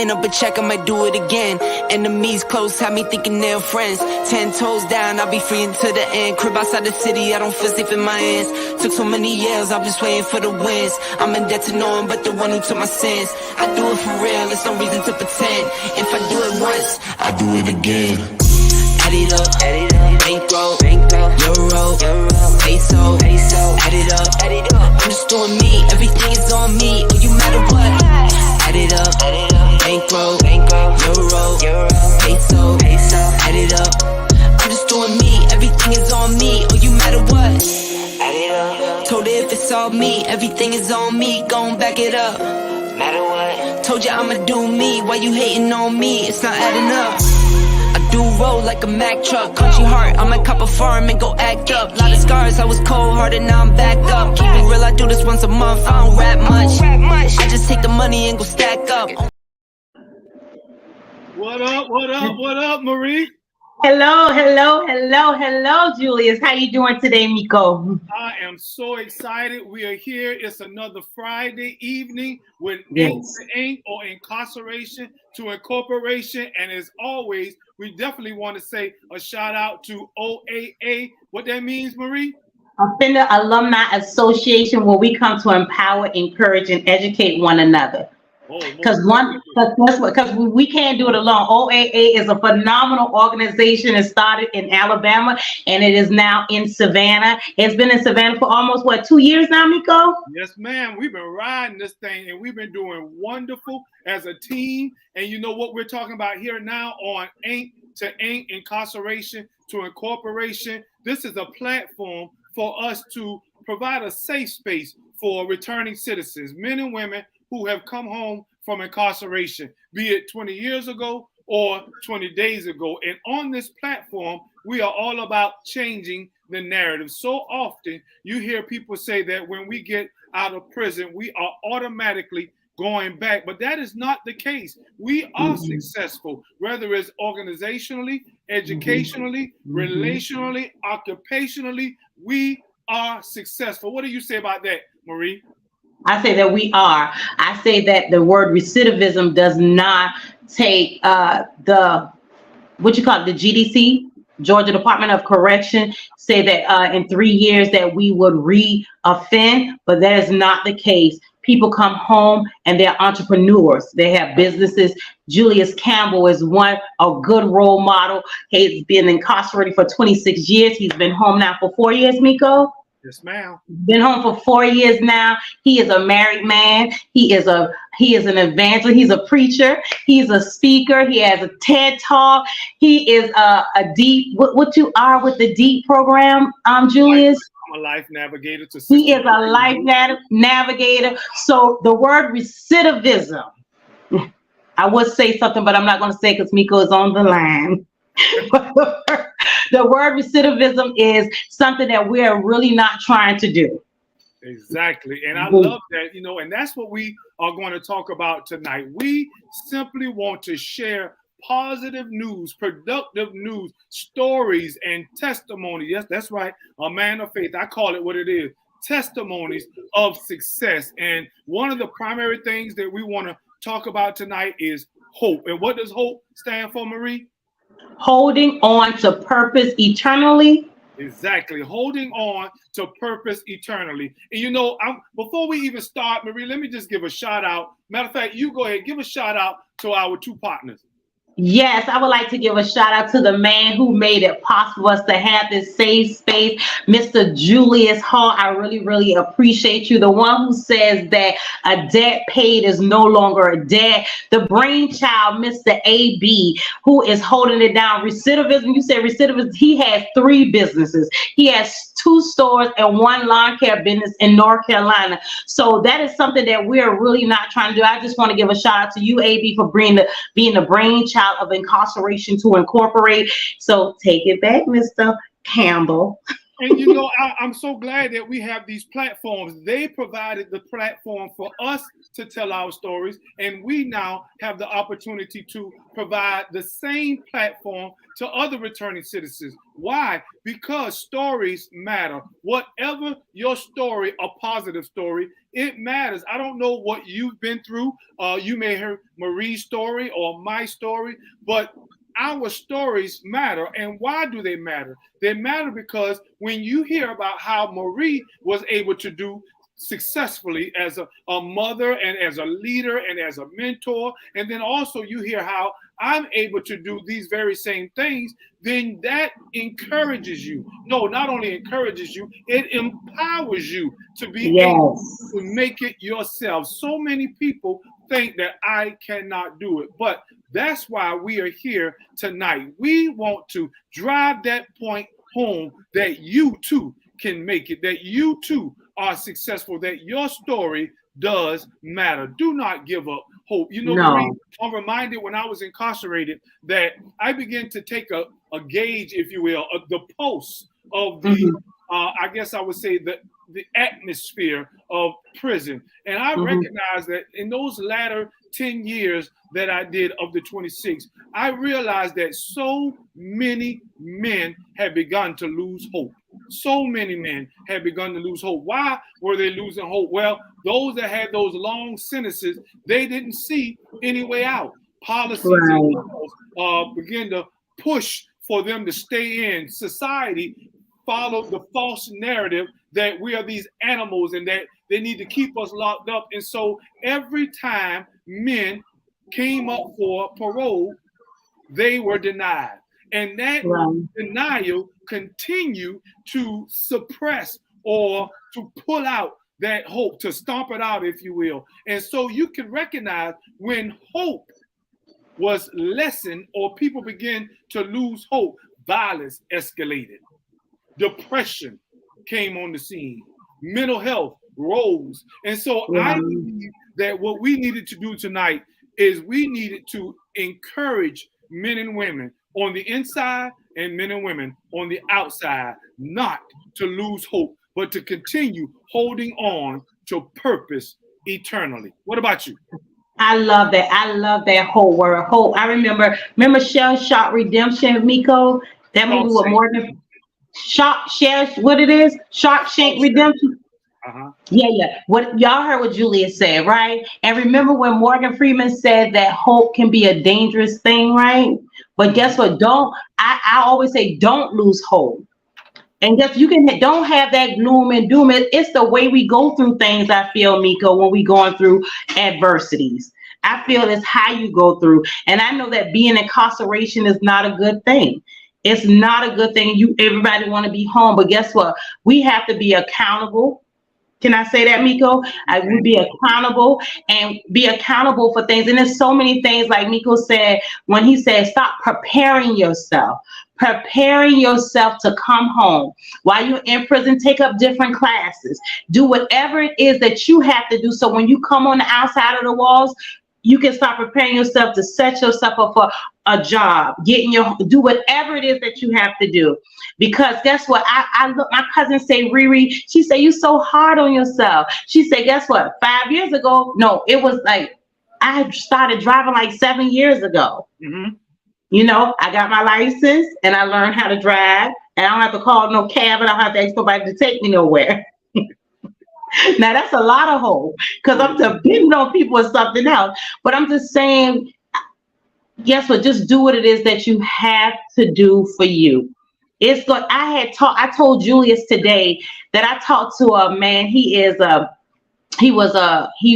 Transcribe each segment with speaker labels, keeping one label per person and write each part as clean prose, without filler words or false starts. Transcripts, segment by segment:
Speaker 1: ran up a check, I might do it again. Enemies close, have me thinking they're friends. 10 toes down, I'll be free until the end. Crib outside the city, I don't feel safe in my hands. Took so many years, I'm just waiting for the wins. I'm in debt to no one but the one who took my sins. I do it for real, there's no reason to pretend. If I do it once, I do it again. Add it up, bankroll, euro, peso, add it up, I'm just doing me, everything is on me, oh you matter what, add it up, bankroll, euro, peso, add it up, I'm just doing me, everything is on me, oh you matter what, add it up, told her if it's all me, everything is on me, gon' back it up, matter what, told you I'ma do me, why you hating on me, it's not adding up. Do roll like a Mack truck, country heart, I might cop a farm and go act up. Lot of scars, I was cold hearted, now I'm back up. Keep it real, I do this once a month, I don't rap much. I just take the money and go stack up.
Speaker 2: What up, Marie?
Speaker 3: Hello, Julius. How you doing today, Miko?
Speaker 2: I am so excited. We are here. It's another Friday evening with Ink to Ink, or Incarceration to Incorporation. And as always, we definitely want to say a shout out to OAA. What that means, Marie?
Speaker 3: Offender Alumni Association, where we come to empower, encourage, and educate one another. Because we can't do it alone. OAA is a phenomenal organization. It started in Alabama and it is now in Savannah. It's been in Savannah for almost 2 years now, Miko?
Speaker 2: Yes, ma'am. We've been riding this thing and we've been doing wonderful as a team. And you know what we're talking about here now on Ink to Ink, Incarceration to Incorporation. This is a platform for us to provide a safe space for returning citizens, men and women who have come home from incarceration, be it 20 years ago or 20 days ago. And on this platform, we are all about changing the narrative. So often you hear people say that when we get out of prison, we are automatically going back, but that is not the case. We are successful, whether it's organizationally, educationally, relationally, occupationally, we are successful. What do you say about that, Marie?
Speaker 3: I say that we are. I say that the word recidivism does not take the GDC, Georgia Department of Correction, say that in 3 years that we would re-offend, but that is not the case. People come home and they're entrepreneurs. They have businesses. Julius Campbell is a good role model. He's been incarcerated for 26 years. He's been home now for 4 years, Miko?
Speaker 2: Yes, ma'am.
Speaker 3: Been home for 4 years now. He is a married man. He is an evangelist. He's a preacher. He's a speaker. He has a TED Talk. He is a deep. What you are with the deep program, Julius?
Speaker 2: I'm a life navigator.
Speaker 3: He is a life navigator. So the word recidivism. I would say something, but I'm not going to say because Miko is on the line. The word recidivism is something that we are really not trying to do.
Speaker 2: Exactly. And I love that, and that's what we are going to talk about tonight. We simply want to share positive news, productive news, stories, and testimony. Yes, that's right. A man of faith. I call it what it is. Testimonies of success. And one of the primary things that we want to talk about tonight is hope. And what does hope stand for, Marie?
Speaker 3: Holding on to purpose eternally.
Speaker 2: Exactly. Holding on to purpose eternally. And before we even start, Marie, let me just give a shout out. Matter of fact, you go ahead, give a shout out to our two partners.
Speaker 3: Yes, I would like to give a shout out to the man who made it possible for us to have this safe space, Mr. Julius Hall. I really, really appreciate you. The one who says that a debt paid is no longer a debt. The brainchild, Mr. AB, who is holding it down. Recidivism, you said recidivism, he has 3 businesses. He has 2 stores and 1 lawn care business in North Carolina. So that is something that we're really not trying to do. I just want to give a shout out to you, AB, for being the brainchild of Incarceration to Incorporate. So take it back, Mr. Campbell.
Speaker 2: And you know, I'm so glad that we have these platforms. They provided the platform for us to tell our stories, and we now have the opportunity to provide the same platform to other returning citizens. Why? Because stories matter. Whatever your story, a positive story, it matters. I don't know what you've been through. You may hear Marie's story or my story, but our stories matter. And why do they matter? They matter because when you hear about how Marie was able to do successfully as a mother and as a leader and as a mentor, and then also you hear how I'm able to do these very same things, then that encourages you. No, not only encourages you, it empowers you to be able to make it yourself. So many people think that I cannot do it, but that's why we are here tonight. We want to drive that point home that you too can make it, that you too are successful, that your story does matter. Do not give up hope. You know, Marie, I'm reminded when I was incarcerated that I began to take a gauge, if you will, of the pulse of the, I guess I would say the atmosphere of prison. And I recognized that in those latter 10 years that I did of the 26, I realized that so many men had begun to lose hope. So many men had begun to lose hope. Why were they losing hope? Well, those that had those long sentences, they didn't see any way out. Policies and laws began to push for them to stay in. Society followed the false narrative that we are these animals and that they need to keep us locked up. And so every time men came up for parole, they were denied. And that denial continued to suppress or to pull out that hope, to stomp it out, if you will. And so you can recognize when hope was lessened or people begin to lose hope, violence escalated. Depression came on the scene. Mental health rose. And so I believe that what we needed to do tonight is we needed to encourage men and women on the inside and men and women on the outside not to lose hope, but to continue holding on to purpose eternally. What about you?
Speaker 3: I love that. I love that whole word, hope. I remember Shell Shock Redemption, Miko? That movie with Morgan. What it is? Shawshank Redemption. Yeah. What y'all heard what Julius said, right? And remember when Morgan Freeman said that hope can be a dangerous thing, right? But guess what? I always say don't lose hope. And guess don't have that gloom and doom. It's the way we go through things, I feel, Miko, when we going through adversities. I feel it's how you go through. And I know that being incarceration is not a good thing. It's not a good thing. Everybody want to be home, but guess what? We have to be accountable. Can I say that, Miko? I would be accountable and be accountable for things. And there's so many things, like Miko said, when he said, stop preparing yourself to come home. While you're in prison, take up different classes. Do whatever it is that you have to do. So when you come on the outside of the walls, you can start preparing yourself to set yourself up for a job, do whatever it is that you have to do. Because guess what? I look, my cousin say, Riri, she said, you so hard on yourself. She said, guess what? 5 years ago, no, it was like, I started driving like 7 years ago. You know, I got my license and I learned how to drive, and I don't have to call no cab and I don't have to ask nobody to take me nowhere. Now that's a lot of hope, because I'm depending on people or something else. But I'm just saying, guess what? Just do what it is that you have to do for you. It's good. I told Julius today that I talked to a man. He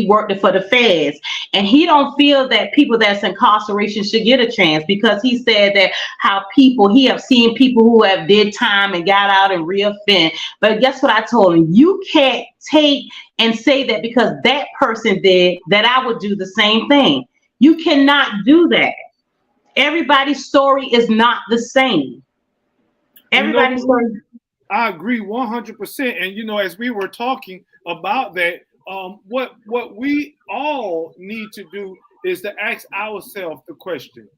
Speaker 3: worked for the feds, and he don't feel that people that's incarceration should get a chance, because he said that he have seen people who have did time and got out and reoffend. But guess what I told him? You can't take and say that because that person did that I would do the same thing. You cannot do that. Everybody's story is not the same. Everybody's story.
Speaker 2: I agree 100%. And as we were talking about that, what we all need to do is to ask ourselves the question,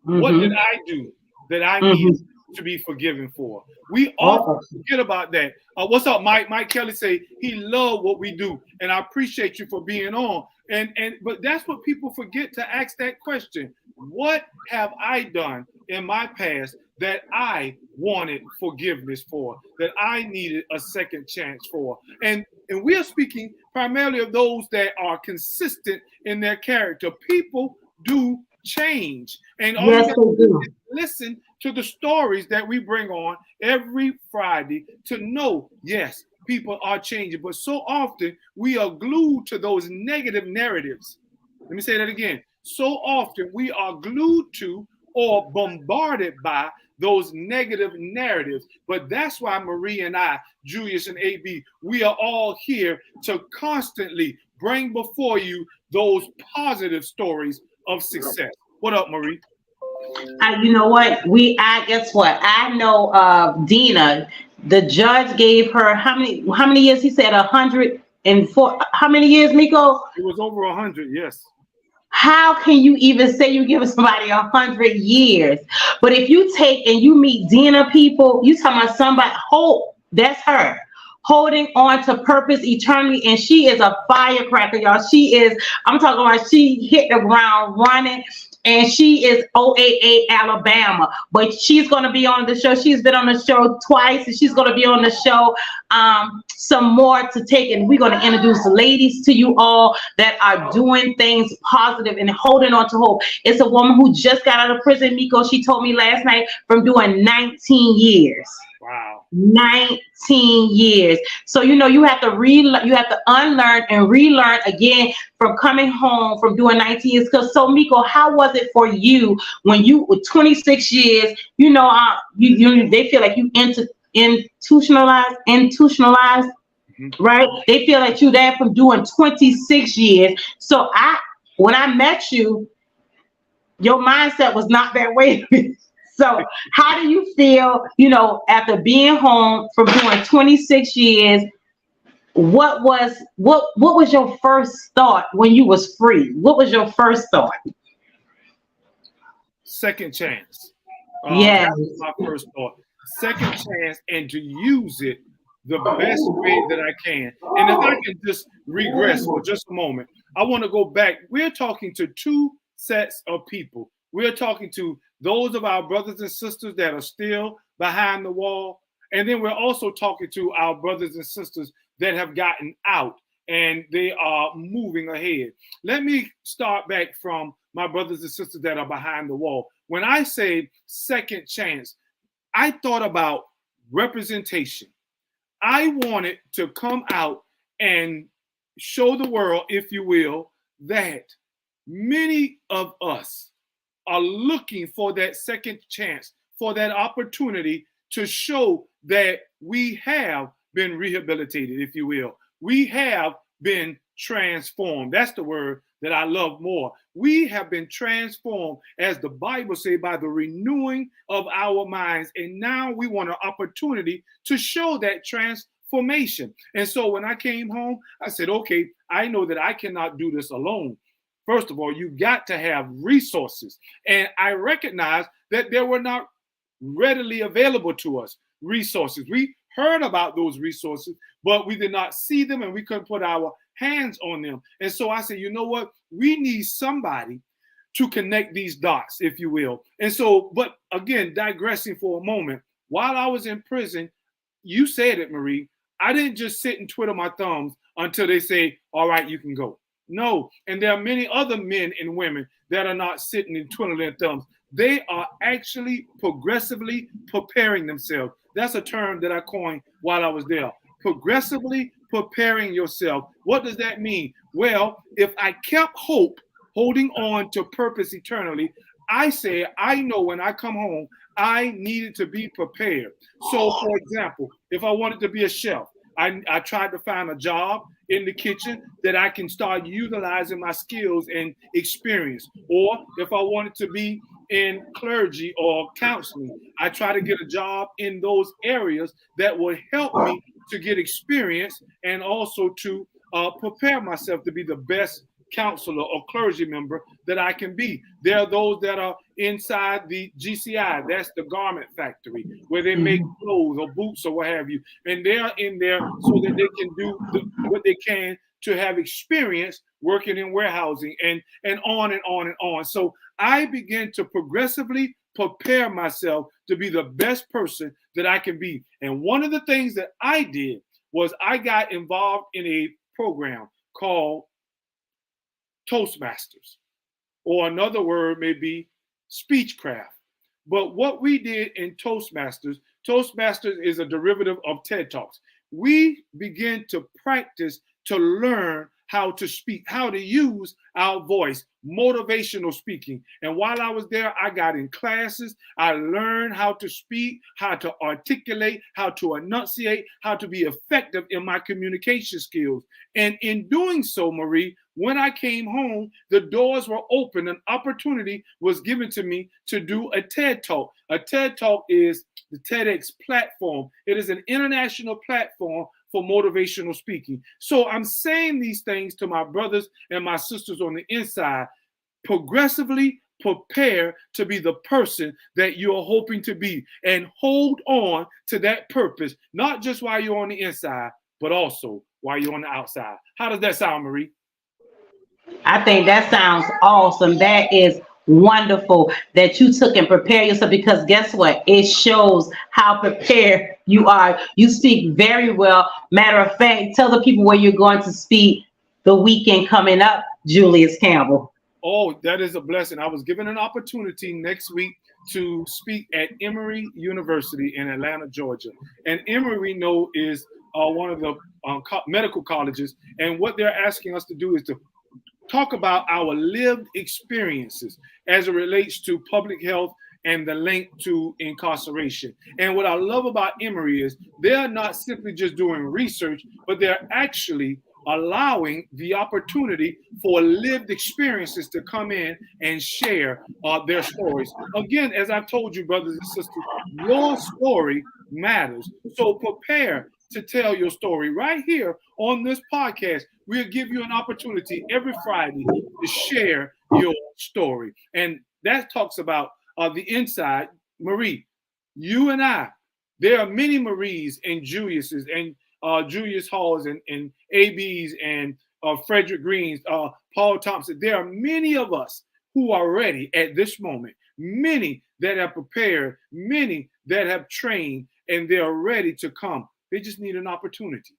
Speaker 2: what did I do that I need to be forgiven for. We often forget about that. What's up, Mike? Mike Kelly say he loved what we do, and I appreciate you for being on. But that's what people forget to ask that question. What have I done in my past that I wanted forgiveness for, that I needed a second chance for? And we are speaking primarily of those that are consistent in their character. People do change. And all
Speaker 3: yes,
Speaker 2: you have to do is listen to the stories that we bring on every Friday to know, yes, people are changing. But so often we are glued to those negative narratives. Let me say that again. So often we are glued to or bombarded by those negative narratives. But that's why Marie and I, Julius and AB, we are all here to constantly bring before you those positive stories of success. What up, Marie?
Speaker 3: You know what? Guess what? I know Dina, the judge gave her how many years? He said 104. How many years, Miko?
Speaker 2: It was over 100, yes.
Speaker 3: How can you even say you give somebody 100 years? But if you take and you meet Dina people, you talking about somebody, hope, that's her. Holding on to purpose eternally, and she is a firecracker, y'all. I'm talking about she hit the ground running, and she is OAA Alabama. But she's going to be on the show. She's been on the show twice, and she's going to be on the show some more to take. And we're going to introduce ladies to you all that are doing things positive and holding on to hope. It's a woman who just got out of prison, Miko. She told me last night, from doing 19 years.
Speaker 2: Wow.
Speaker 3: 19 years. So, you have to unlearn and relearn again from coming home from doing 19 years. Because so, Miko, how was it for you when you were 26 years, they feel like you institutionalized, right? They feel like you there from doing 26 years. So when I met you, your mindset was not that way. So how do you feel, after being home from doing 26 years, what was your first thought when you was free? What was your first thought?
Speaker 2: Second chance.
Speaker 3: Yeah.
Speaker 2: That was my first thought. Second chance, and to use it the best way that I can. And if I can just regress for just a moment, I want to go back. We're talking to two sets of people. We're talking to those of our brothers and sisters that are still behind the wall. And then we're also talking to our brothers and sisters that have gotten out and they are moving ahead. Let me start back from my brothers and sisters that are behind the wall. When I say second chance, I thought about representation. I wanted to come out and show the world, if you will, that many of us are looking for that second chance, for that opportunity to show that we have been rehabilitated, if you will. We have been transformed. That's the word that I love more. We have been transformed, as the Bible says, by the renewing of our minds. And now we want an opportunity to show that transformation. And so when I came home, I said, okay, I know that I cannot do this alone. First of all, you got to have resources. And I recognize that there were not readily available to us resources. We heard about those resources, but we did not see them and we couldn't put our hands on them. And so I said, you know what? We need somebody to connect these dots, if you will. And so, but again, digressing for a moment, while I was in prison, you said it, Marie, I didn't just sit and twiddle my thumbs until they say, all right, you can go. No, and there are many other men and women that are not sitting and twiddling their thumbs. They are actually progressively preparing themselves. That's a term that I coined while I was there. Progressively preparing yourself. What does that mean? Well, if I kept holding on to purpose eternally, I say, I know when I come home, I needed to be prepared. So, for example, if I wanted to be a chef, I tried to find a job in the kitchen that I can start utilizing my skills and experience. Or if I wanted to be in clergy or counseling, I try to get a job in those areas that would help me to get experience and also to prepare myself to be the best counselor or clergy member that I can be. There are those that are inside the GCI, that's the garment factory, where they make clothes or boots or what have you. And they're in there so that they can do what they can to have experience working in warehousing and on and on and on. So I began to progressively prepare myself to be the best person that I can be. And one of the things that I did was I got involved in a program called Toastmasters, or another word may be speechcraft. But what we did in Toastmasters is a derivative of TED Talks. We begin to practice to learn how to speak, how to use our voice, motivational speaking. And while I was there, I got in classes. I learned how to speak, how to articulate, how to enunciate, how to be effective in my communication skills. And in doing so, Marie, when I came home, the doors were open. An opportunity was given to me to do a TED Talk. A TED Talk is the TEDx platform. It is an international platform for motivational speaking. So I'm saying these things to my brothers and my sisters on the inside. Progressively prepare to be the person that you're hoping to be, and hold on to that purpose, not just while you're on the inside, but also while you're on the outside. How does that sound, Marie?
Speaker 3: I think that sounds awesome. That is wonderful that you took and prepared yourself, because guess what? It shows how prepared you are. You speak very well. Matter of fact, tell the people where you're going to speak the weekend coming up, Julius Campbell.
Speaker 2: Oh, that is a blessing. I was given an opportunity next week to speak at Emory University in Atlanta, Georgia. And Emory, we know, is one of the medical colleges. And what they're asking us to do is to talk about our lived experiences as it relates to public health and the link to incarceration. And what I love about Emory is they're not simply just doing research, but they're actually allowing the opportunity for lived experiences to come in and share their stories. Again, as I've told you, brothers and sisters, your story matters. So prepare to tell your story right here on this podcast. We'll give you an opportunity every Friday to share your story. And that talks about the inside. Marie, you and I, there are many Maries and Juliuses and Julius Halls and ABs and Frederick Greens, Paul Thompson. There are many of us who are ready at this moment, many that have prepared, many that have trained, and they're ready to come. They just need an opportunity.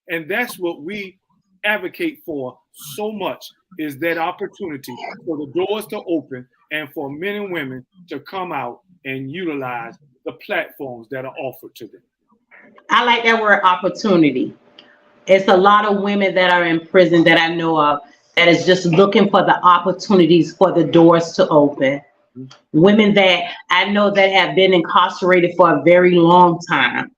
Speaker 2: And that's what we advocate for so much, is that opportunity for the doors to open and for men and women to come out and utilize the platforms that are offered to them.
Speaker 3: I like that word, opportunity. It's a lot of women that are in prison that I know of that is just looking for the opportunities for the doors to open. Women that I know that have been incarcerated for a very long time,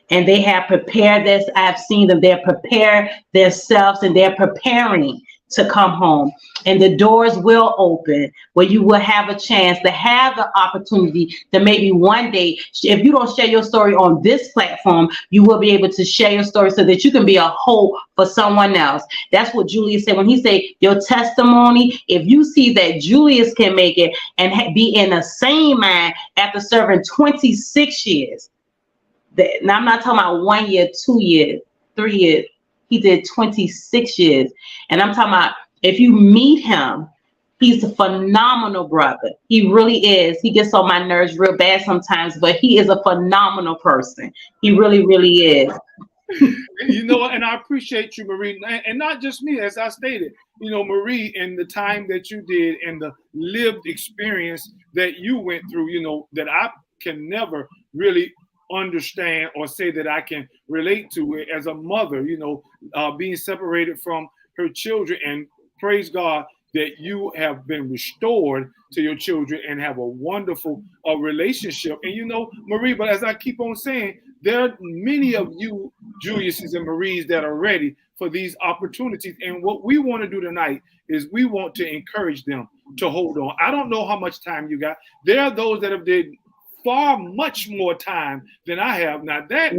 Speaker 3: and they have prepared this. I've seen them. They're prepared themselves, and they're preparing to come home. And the doors will open where you will have a chance to have the opportunity to maybe one day, if you don't share your story on this platform, you will be able to share your story so that you can be a hope for someone else. That's what Julius said when he said your testimony. If you see that Julius can make it and be in the same mind after serving 26 years. Now I'm not talking about 1 year, 2 years, 3 years. He did 26 years. And I'm talking about, if you meet him, he's a phenomenal brother. He really is. He gets on my nerves real bad sometimes, but he is a phenomenal person. He really, really is.
Speaker 2: You know, and I appreciate you, Marie, and not just me, as I stated, you know, Marie, in the time that you did and the lived experience that you went through, you know, that I can never really understand or say that I can relate to it as a mother, you know, being separated from her children. And praise God that you have been restored to your children and have a wonderful relationship. And, you know, Marie, but as I keep on saying, there are many of you, Juliuses and Maries, that are ready for these opportunities. And what we want to do tonight is we want to encourage them to hold on. I don't know how much time you got. There are those that have did far much more time than I have. Now that,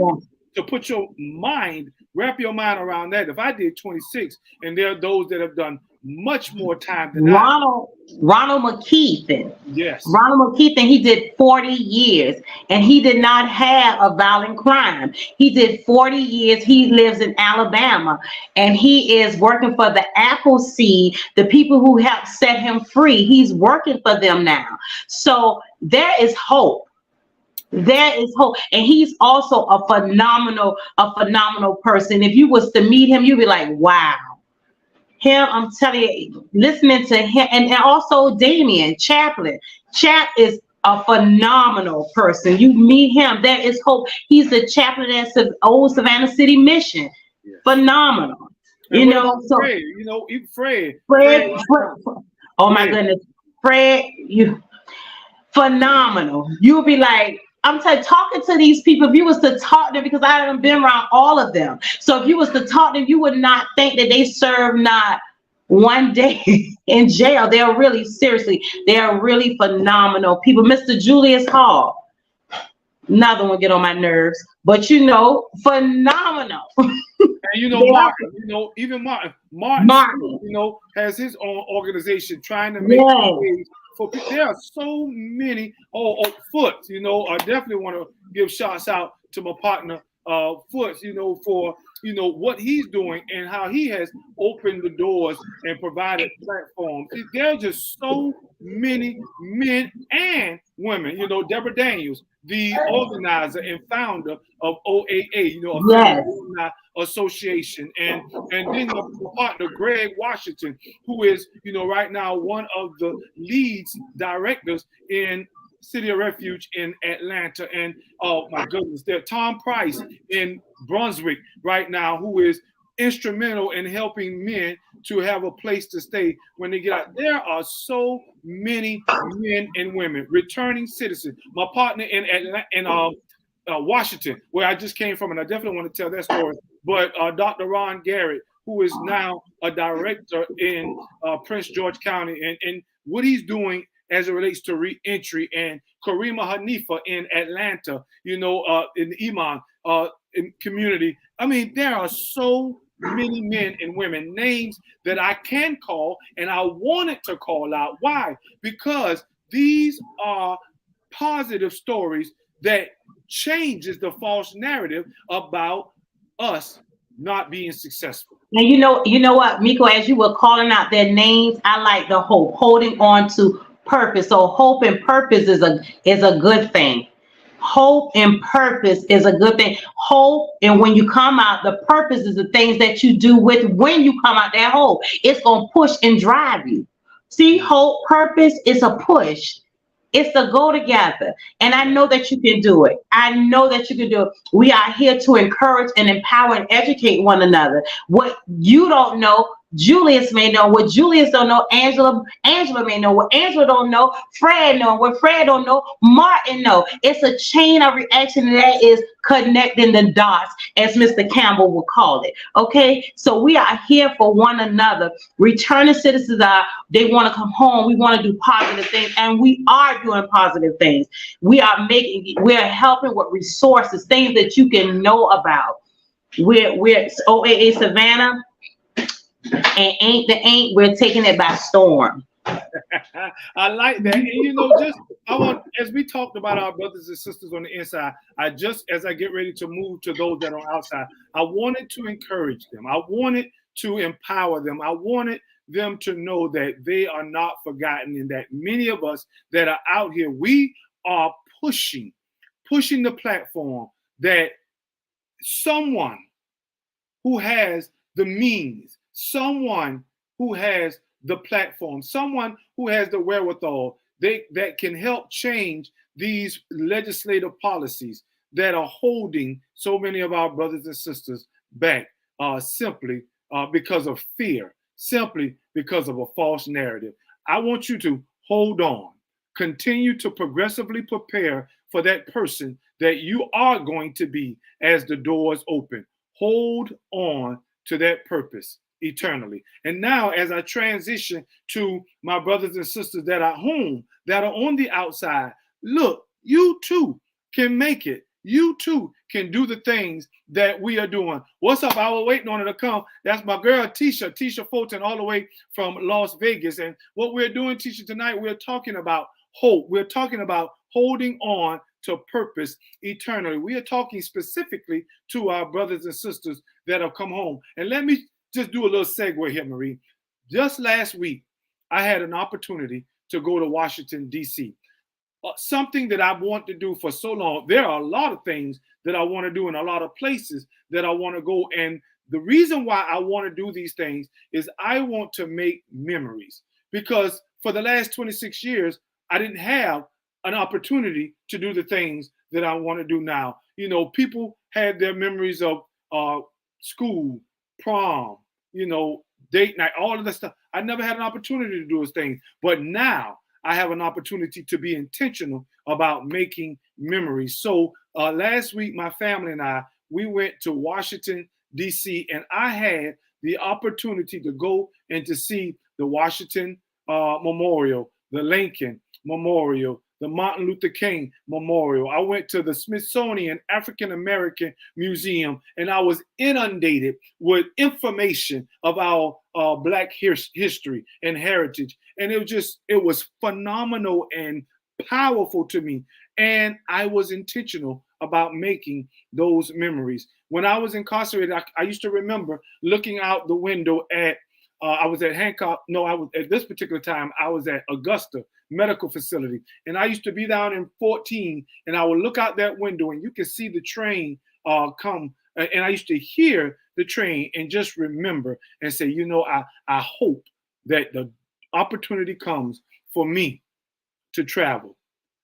Speaker 2: to put your mind, wrap your mind around that. If I did 26 and there are those that have done much more time than
Speaker 3: Ronald McKeithen.
Speaker 2: Yes.
Speaker 3: Ronald McKeithen, he did 40 years and he did not have a violent crime. He did 40 years. He lives in Alabama and he is working for the Appleseed, the people who helped set him free. He's working for them now. So there is hope. There is hope. And he's also a phenomenal person. If you was to meet him, you'd be like, wow. Him, I'm telling you, listening to him, and also Damian Chaplin. Chap is a phenomenal person. You meet him, there is hope. He's the chaplain at old Savannah City Mission. Yes. Phenomenal.
Speaker 2: And you know, so Fred, Fred.
Speaker 3: Oh my goodness, Fred, you phenomenal. You'll be like, I'm talking to these people. If you was to talk to them, because I haven't been around all of them. So if you was to talk to them, you would not think that they serve not one day in jail. They're really, seriously, they're really phenomenal people. Mr. Julius Hall, another one get on my nerves, but you know, phenomenal.
Speaker 2: And you know, Martin, you know, even Martin, you know, has his own organization trying to make ways. There are so many. Foots, you know, I definitely want to give shouts out to my partner, Foots, you know, for, you know, what he's doing and how he has opened the doors and provided platforms. There are just so many men and women, you know, Deborah Daniels, the organizer and founder of OAA, you know, Alumni Association, and then my partner Greg Washington, who is, you know, right now one of the leads directors in City of Refuge in Atlanta, and oh my goodness, there's Tom Price in Brunswick right now, who is instrumental in helping men to have a place to stay when they get out. There are so many men and women, returning citizens. My partner in Washington, where I just came from, and I definitely want to tell that story, but Dr. Ron Garrett, who is now a director in Prince George County, and what he's doing as it relates to reentry, and Karima Hanifa in Atlanta, you know, in the Iman in community. I mean, there are so many men and women, names that I can call, and I wanted to call out. Why? Because these are positive stories that changes the false narrative about us not being successful.
Speaker 3: And you know what, Miko, as you were calling out their names, I like the hope, holding on to purpose. So hope and purpose is a good thing. Hope and purpose is a good thing. Hope, and when you come out, the purpose is the things that you do with when you come out that hope. It's gonna push and drive you. See, hope, purpose is a push. It's a go together. And I know that you can do it. I know that you can do it. We are here to encourage and empower and educate one another. What you don't know, Julius may know. What Julius don't know, Angela may know. What Angela don't know, Fred know. What Fred don't know, Martin know. It's a chain of reaction that is connecting the dots, as Mr. Campbell would call it. Okay, so we are here for one another. Returning citizens they want to come home. We want to do positive things, and we are doing positive things. We are helping with resources, things that you can know about. We're OAA Savannah. And we're taking it by storm.
Speaker 2: I like that. And you know, as we talked about our brothers and sisters on the inside, as I get ready to move to those that are outside, I wanted to encourage them. I wanted to empower them. I wanted them to know that they are not forgotten, and that many of us that are out here, we are pushing the platform, that someone who has the means, someone who has the platform, someone who has the wherewithal, that can help change these legislative policies that are holding so many of our brothers and sisters back, simply because of fear, simply because of a false narrative. I want you to hold on, continue to progressively prepare for that person that you are going to be as the doors open. Hold on to that purpose eternally. And now, as I transition to my brothers and sisters that are home, that are on the outside, look, you too can make it. you too can do the things that we are doing. What's up? I was waiting on her to come. That's my girl, Tisha Fulton, all the way from Las Vegas. And what we're doing, Tisha, tonight, we're talking about hope. We're talking about holding on to purpose eternally. We are talking specifically to our brothers and sisters that have come home. And let me just do a little segue here, Marie. Just last week, I had an opportunity to go to Washington, D.C. Something that I've wanted to do for so long. There are a lot of things that I want to do and a lot of places that I want to go. And the reason why I want to do these things is I want to make memories, because for the last 26 years, I didn't have an opportunity to do the things that I want to do now. You know, people had their memories of school, prom, you know, date night, all of that stuff. I never had an opportunity to do those things. But now I have an opportunity to be intentional about making memories. So last week, my family and I, we went to Washington, D.C., and I had the opportunity to go and to see the Washington Memorial, the Lincoln Memorial, the Martin Luther King Memorial. I went to the Smithsonian African American Museum, and I was inundated with information of our Black history and heritage. And it was phenomenal and powerful to me. And I was intentional about making those memories. When I was incarcerated, I used to remember looking out the window at, I was at Hancock, no, I was at this particular time, I was at Augusta Medical Facility. And I used to be down in 14, and I would look out that window and you could see the train come. And I used to hear the train and just remember and say, you know, I hope that the opportunity comes for me to travel.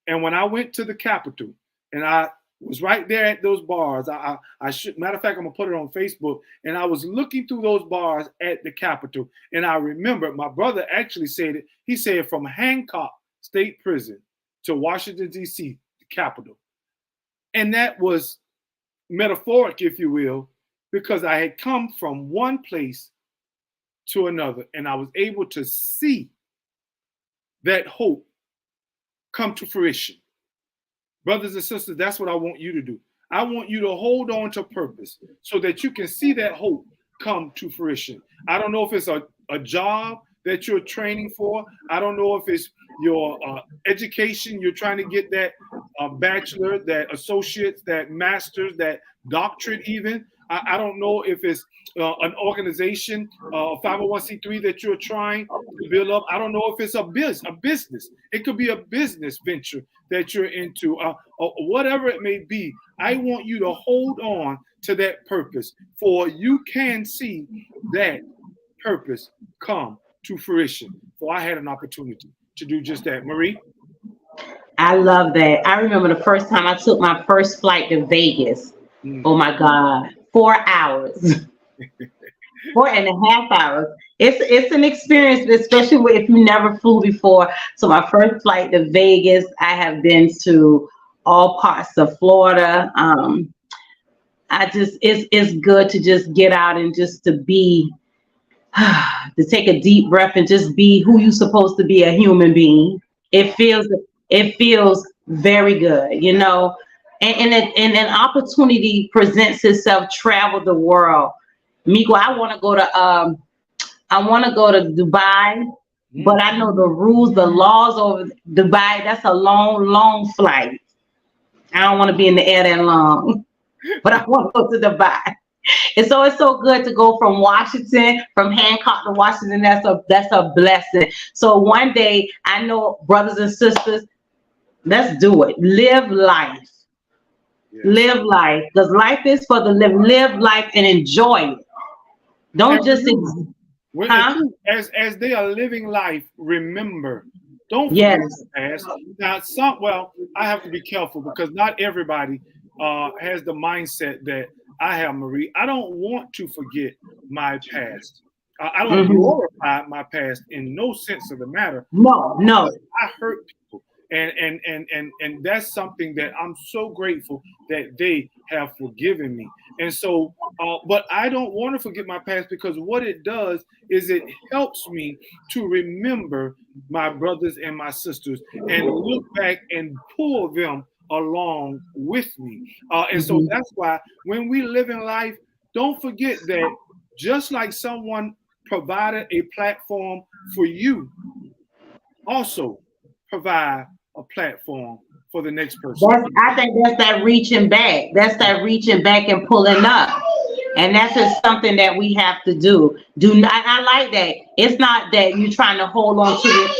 Speaker 2: And when I went to the Capitol, and I was right there at those bars, matter of fact, I'm gonna put it on Facebook, and I was looking through those bars at the Capitol, and I remember my brother actually said it. He said from Hancock State Prison to Washington, D.C., the Capitol. And that was metaphoric, if you will, because I had come from one place to another, and I was able to see that hope come to fruition. Brothers and sisters, that's what I want you to do. I want you to hold on to purpose so that you can see that hope come to fruition. I don't know if it's a job that you're training for. I don't know if it's your education. You're trying to get that bachelor, that associate, that master's, that doctorate even. I don't know if it's an organization, a 501c3 that you're trying to build up. I don't know if it's a business. It could be a business venture that you're into, whatever it may be. I want you to hold on to that purpose, for you can see that purpose come to fruition. So I had an opportunity to do just that. Marie?
Speaker 3: I love that. I remember the first time I took my first flight to Vegas. Oh my God, 4 hours. 4.5 hours. It's an experience, especially if you never flew before. So my first flight to Vegas, I have been to all parts of Florida. It's good to just get out and just to be, to take a deep breath and just be who you're supposed to be, a human being. It feels very good, you know. And an opportunity presents itself, travel the world. Migo, I want to go to Dubai, but I know the rules, the laws over Dubai. That's a long flight. I don't want to be in the air that long, but I want to go to Dubai. And so it's so good to go from Washington, from Hancock to Washington. That's a blessing. So one day, I know, brothers and sisters, let's do it. Live life. Live life, because life is for the live life and enjoy it. Don't just
Speaker 2: as they are living life, remember, don't forget the past. Now I have to be careful because not everybody has the mindset that I have, Marie. I don't want to forget my past. I don't glorify my past in no sense of the matter.
Speaker 3: No.
Speaker 2: I hurt people. And that's something that I'm so grateful that they have forgiven me. And so, but I don't want to forget my past, because what it does is it helps me to remember my brothers and my sisters and look back and pull them along with me. And so that's why when we live in life, don't forget that just like someone provided a platform for you, also provide a platform for the next person.
Speaker 3: I think that's that reaching back. That's that reaching back and pulling up. And that's just something that we have to do. Do not, I like that. It's not that you're trying to hold on to it.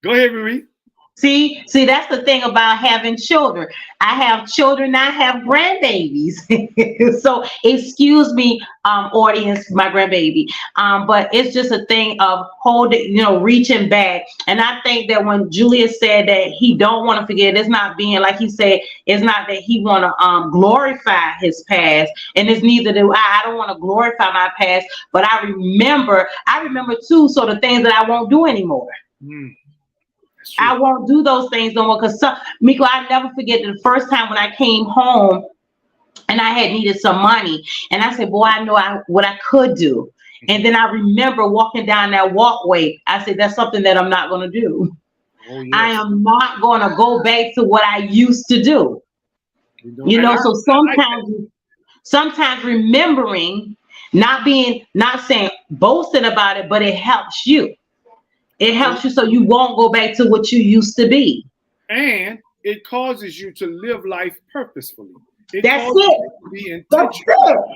Speaker 2: Go ahead, Marie.
Speaker 3: See, that's the thing about having children. I have children, I have grandbabies. So excuse me, audience, my grandbaby. But it's just a thing of holding, reaching back. And I think that when Julius said that he don't want to forget, it's not being like he said, it's not that he want to glorify his past, and it's neither do I. I don't want to glorify my past, but I remember too. So the things that I won't do anymore. I won't do those things no more, because Miko, I never forget the first time when I came home and I had needed some money, and I said, boy, I know what I could do. And then I remember walking down that walkway. I said, that's something that I'm not going to do. Oh, yes. I am not going to go back to what I used to do. So sometimes remembering, not saying boasting about it, but it helps you. It helps you so you won't go back to what you used to be.
Speaker 2: And it causes you to live life purposefully.
Speaker 3: That's it.
Speaker 2: To be intentional.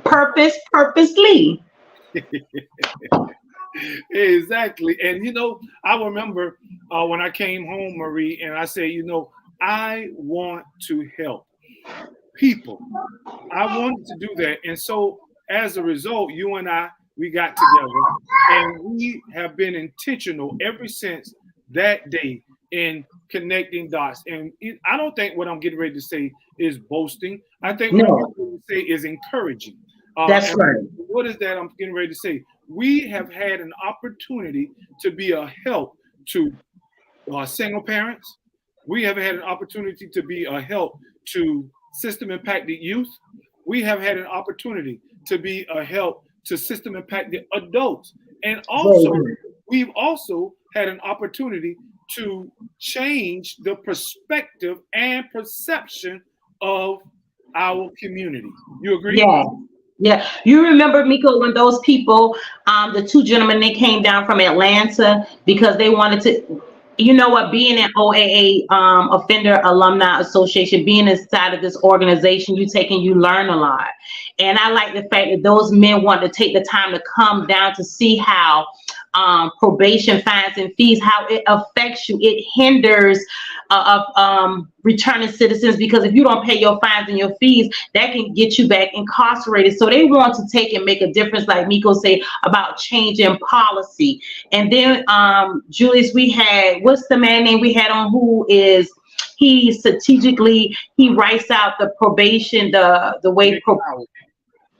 Speaker 3: That's it. Purposely.
Speaker 2: Exactly. And, I remember when I came home, Marie, and I said, I want to help people. I wanted to do that. And so as a result, you and I, we got together, and we have been intentional ever since that day in connecting dots. And I don't think what I'm getting ready to say is boasting. I think what I'm getting ready to say is encouraging.
Speaker 3: That's right.
Speaker 2: What is that I'm getting ready to say? We have had an opportunity to be a help to single parents. We have had an opportunity to be a help to system impacted youth. We have had an opportunity to be a help to system impacted adults. And also, we've also had an opportunity to change the perspective and perception of our community. You agree?
Speaker 3: Yeah. You remember, Miko, when those people, the two gentlemen, they came down from Atlanta because they wanted to, being an OAA, Offender Alumni Association, being inside of this organization, you learn a lot. And I like the fact that those men want to take the time to come down to see how probation, fines, and fees, how it affects you. It hinders returning citizens, because if you don't pay your fines and your fees, that can get you back incarcerated. So they want to take and make a difference, like Miko said, about changing policy. And then Julius, we had, what's the man name we had on, who is, he strategically, he writes out the probation, the way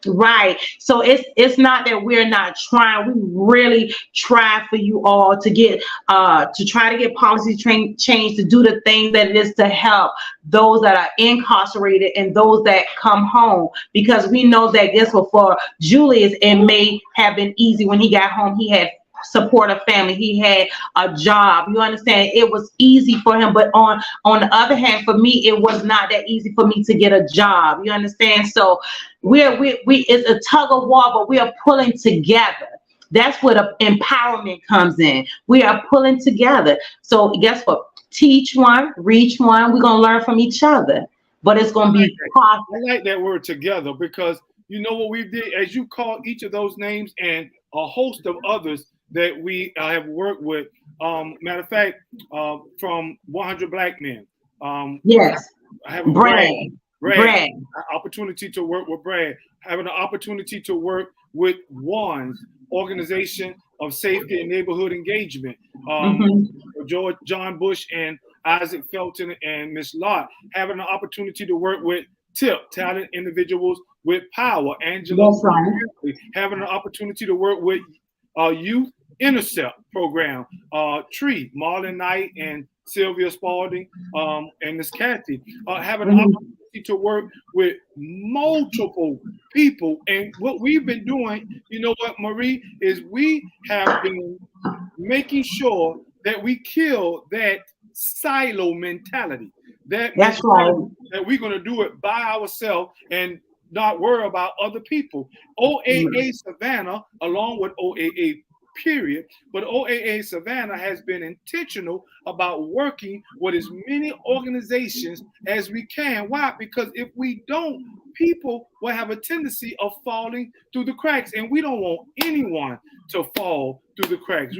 Speaker 3: right. So it's not that we're not trying. We really try for you all to get to try to get policy change, to do the thing that it is to help those that are incarcerated and those that come home, because we know that, guess what, for Julius, it may have been easy when he got home. He had support a family, he had a job, you understand, it was easy for him. But on the other hand, for me, it was not that easy for me to get a job, you understand. So we it's a tug of war, but we are pulling together. That's where the empowerment comes in. We are pulling together. So guess what, teach one, reach one, we're gonna learn from each other, but it's gonna be possible.
Speaker 2: I like that word, together, because you know what we did, as you call each of those names and a host of others that we have worked with. Matter of fact, from 100 Black Men.
Speaker 3: Yes.
Speaker 2: I have
Speaker 3: Brad.
Speaker 2: Opportunity to work with Brad. Having an opportunity to work with WAN's Organization of Safety and Neighborhood Engagement. George John Bush and Isaac Felton and Miss Lott. Having an opportunity to work with TIP, Talented Individuals with Power. Angela.
Speaker 3: That's right.
Speaker 2: Having an opportunity to work with Youth Intercept Program, Tree, Marlon Knight and Sylvia Spalding, and Miss Kathy, have an opportunity to work with multiple people. And what we've been doing, you know what, Marie, is we have been making sure that we kill that silo mentality.
Speaker 3: That's right.
Speaker 2: That we're going to do it by ourselves and not worry about other people. OAA Savannah, along with OAA period, but OAA Savannah has been intentional about working with as many organizations as we can. Why? Because if we don't, people will have a tendency of falling through the cracks, and we don't want anyone to fall through the cracks.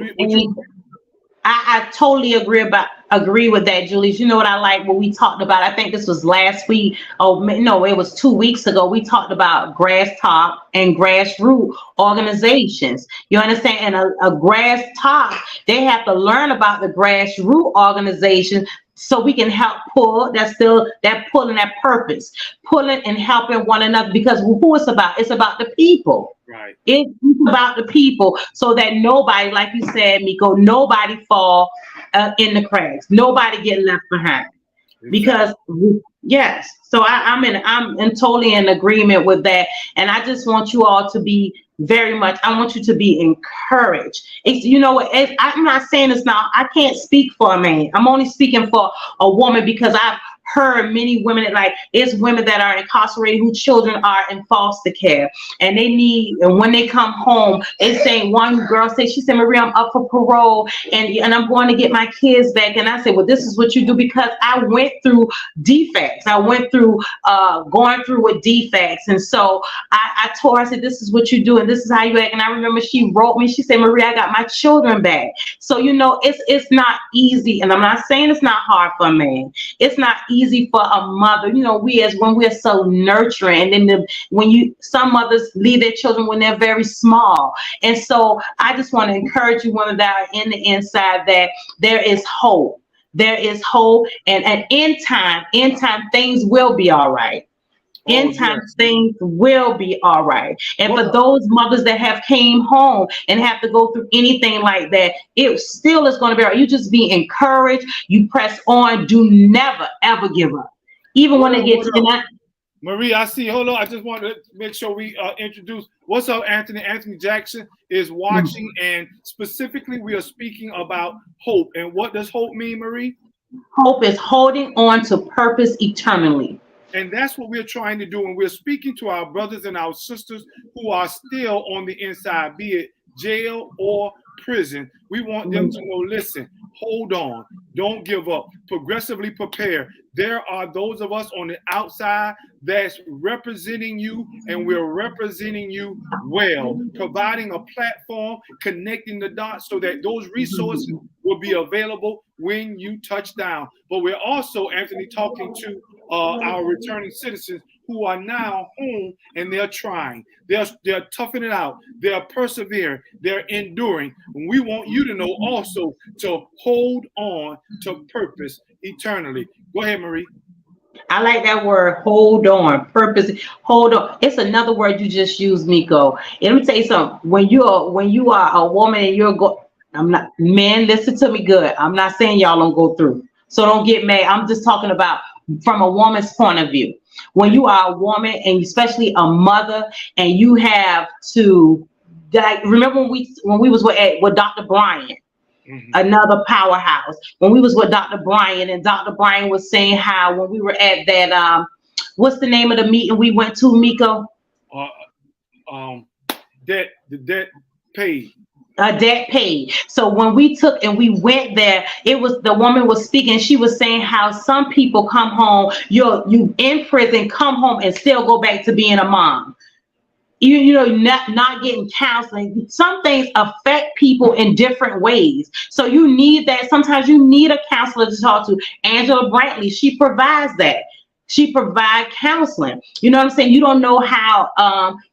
Speaker 3: I totally agree with that, Julius. You know what I like? What we talked about, I think this was last week. Oh no, it was 2 weeks ago. We talked about grass top and grassroots organizations. You understand? And a grass top, they have to learn about the grassroots organization so we can help pull. That's still that pulling, that purpose, pulling and helping one another. Because who it's about? It's about the people.
Speaker 2: Right.
Speaker 3: It's about the people, so that nobody, like you said, Miko, nobody fall in the cracks. Nobody get left behind. Exactly. Because yes, so I'm totally in agreement with that, and I just want you all to be I want you to be encouraged. It's, you know, I'm not saying this now. I can't speak for a man. I'm only speaking for a woman, because I've heard many women it's women that are incarcerated whose children are in foster care, and when they come home, they say, one girl she said, Maria, I'm up for parole and I'm going to get my kids back. And I said, well, this is what you do, because I went through defects. I went through going through with defects. And so I told her, I said, this is what you do and this is how you act. And I remember she wrote me, she said, Maria, I got my children back. So, you know, it's not easy. And I'm not saying it's not hard for a man. It's not easy for a mother. You know, when we're so nurturing, and then some mothers leave their children when they're very small. And so I just want to encourage you, women that are in the inside, that there is hope. There is hope, and in time, things will be all right. In time, things will be all right. And for those mothers that have came home and have to go through anything like that, it still is going to be all right. You just be encouraged. You press on. Do never, ever give up. Even when it gets to that.
Speaker 2: Marie, I see. Hold on. I just want to make sure we introduce. What's up, Anthony? Anthony Jackson is watching, and specifically we are speaking about hope. And what does hope mean, Marie?
Speaker 3: Hope is holding on to purpose eternally.
Speaker 2: And that's what we're trying to do. And we're speaking to our brothers and our sisters who are still on the inside, be it jail or prison. We want them to know, listen, hold on, don't give up, progressively prepare. There are those of us on the outside that's representing you, and we're representing you well, providing a platform, connecting the dots so that those resources will be available when you touch down. But we're also, Anthony, talking to our returning citizens who are now home, and they're trying. They're toughing it out. They're persevering. They're enduring. And we want you to know also to hold on to purpose eternally. Go ahead, Marie.
Speaker 3: I like that word, hold on, purpose, hold on. It's another word you just used, Miko. And let me tell you something. When you are a woman and men, listen to me good. I'm not saying y'all don't go through. So don't get mad. I'm just talking about from a woman's point of view. When you are a woman, and especially a mother, and you have to, remember when we was with Dr. Brian, another powerhouse. When we was with Dr. Brian, and Dr. Brian was saying how when we were at that, what's the name of the meeting we went to, Miko?
Speaker 2: Debt paid.
Speaker 3: Debt paid. So when we took and we went there, the woman was speaking. She was saying how some people come home, you in prison, come home and still go back to being a mom. You know, not getting counseling. Some things affect people in different ways. So you need that. Sometimes you need a counselor to talk to. Angela Brantley, she provides that. She provide counseling. You know what I'm saying? You don't know how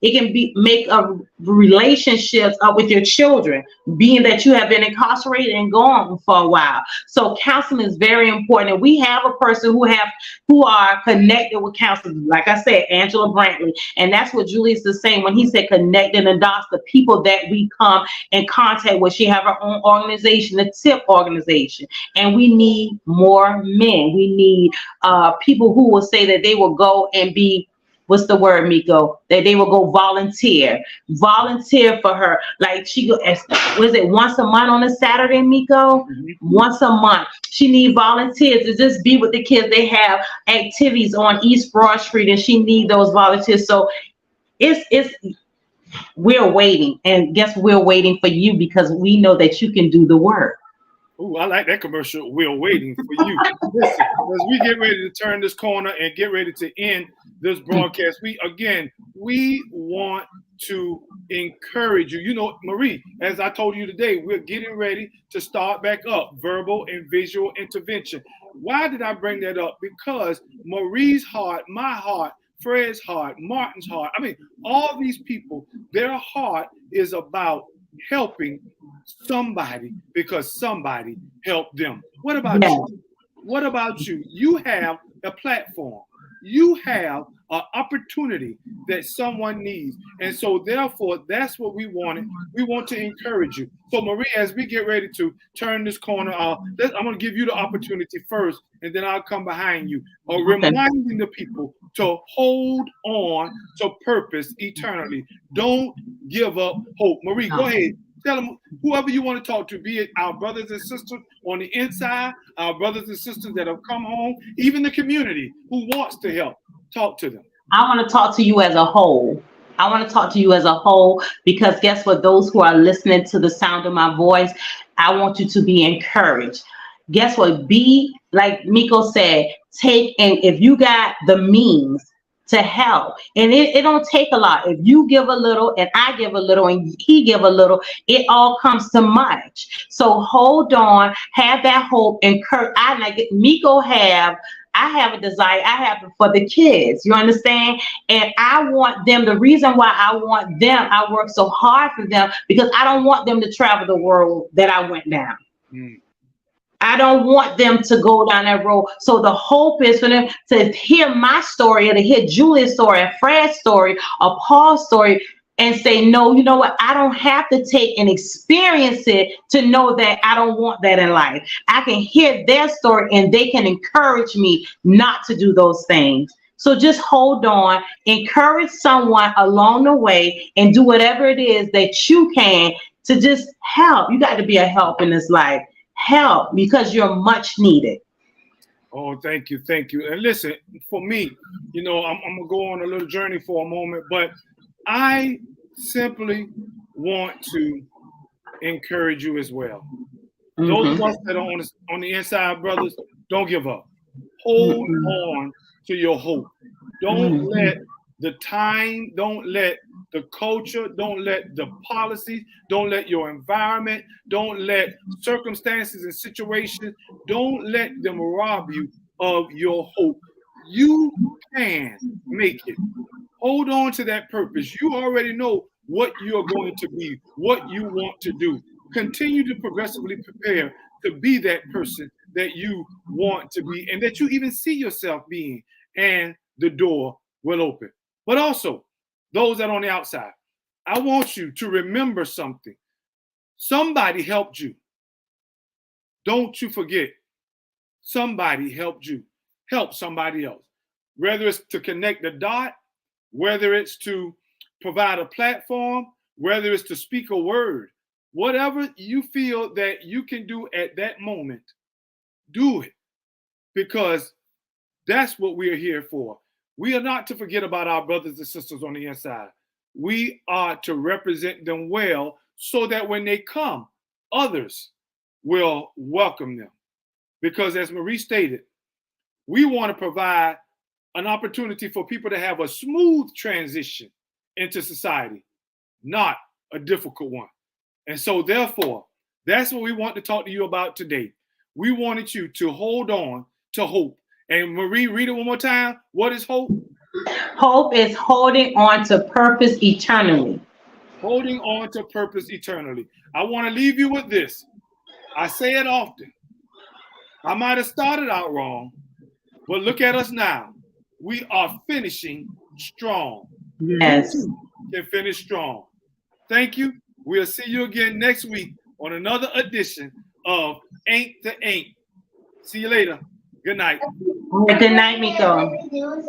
Speaker 3: it can be make a relationships up with your children, being that you have been incarcerated and gone for a while. So counseling is very important. We have a person who are connected with counselors. Like I said, Angela Brantley, and that's what Julius is saying when he said connecting the dots. The people that we come in contact with. She have her own organization, the TIP organization, and we need more men. We need people who will say that they will go and be, what's the word, Miko? That they will go volunteer for her. Like she go, was it once a month on a Saturday, Miko?
Speaker 2: Mm-hmm.
Speaker 3: Once a month. She need volunteers to just be with the kids. They have activities on East Broad Street, and she need those volunteers. So it's we're waiting, and guess we're waiting for you because we know that you can do the work.
Speaker 2: Ooh, I like that commercial. We're waiting for you. Listen, as we get ready to turn this corner and get ready to end this broadcast, we want to encourage you. You know, Marie, as I told you today, we're getting ready to start back up verbal and visual intervention. Why did I bring that up? Because Marie's heart, my heart, Fred's heart, Martin's heart, I mean, all these people, their heart is about helping somebody because somebody helped them. What about you? What about you? You have a platform. You have an opportunity that someone needs. And so therefore, that's what we wanted. We want to encourage you. So Marie, as we get ready to turn this corner, I'm going to give you the opportunity first, and then I'll come behind you. Reminding the people to hold on to purpose eternally. Don't give up hope. Marie, go ahead. Tell them whoever you want to talk to, be it our brothers and sisters on the inside, our brothers and sisters that have come home, even the community who wants to help. Talk to them.
Speaker 3: I want to talk to you as a whole. I want to talk to you as a whole because guess what? Those who are listening to the sound of my voice, I want you to be encouraged. Guess what? Be, like Miko said, take, and if you got the means to help, and it don't take a lot. If you give a little and I give a little and he give a little, it all comes to much. So hold on, have that hope, encourage. I have a desire. I have it for the kids. You understand? And I want them. The reason why I want them, I work so hard for them because I don't want them to travel the world that I went down. I don't want them to go down that road. So the hope is for them to hear my story or to hear Julia's story, or Fred's story, or Paul's story, and say, no, you know what? I don't have to take and experience it to know that I don't want that in life. I can hear their story and they can encourage me not to do those things. So just hold on, encourage someone along the way, and do whatever it is that you can to just help. You got to be a help in this life. Help, because you're much needed.
Speaker 2: Oh, thank you. And listen, for me, you know, I'm gonna go on a little journey for a moment, but I simply want to encourage you as well. Those of us that are on the inside, brothers, don't give up. Hold on to your hope. Don't let the time, don't let the culture, don't let the policies, don't let your environment, don't let circumstances and situations, don't let them rob you of your hope. You can make it. Hold on to that purpose. You already know what you're going to be, what you want to do. Continue to progressively prepare to be that person that you want to be and that you even see yourself being, and the door will open. But also, those that are on the outside, I want you to remember something. Somebody helped you. Don't you forget. Somebody helped you. Help somebody else. Whether it's to connect the dot, whether it's to provide a platform, whether it's to speak a word, whatever you feel that you can do at that moment, do it. Because that's what we are here for. We are not to forget about our brothers and sisters on the inside. We are to represent them well so that when they come, others will welcome them. Because as Marie stated, we want to provide an opportunity for people to have a smooth transition into society, not a difficult one. And so therefore, that's what we want to talk to you about today. We wanted you to hold on to hope And Marie, read it one more time. What is hope?
Speaker 3: Hope is holding on to purpose eternally.
Speaker 2: Holding on to purpose eternally. I want to leave you with this. I say it often. I might have started out wrong, but look at us now. We are finishing strong.
Speaker 3: Yes.
Speaker 2: You can finish strong. Thank you. We'll see you again next week on another edition of Ain't to Ain't. See you later. Good night.
Speaker 3: Good night, Miko.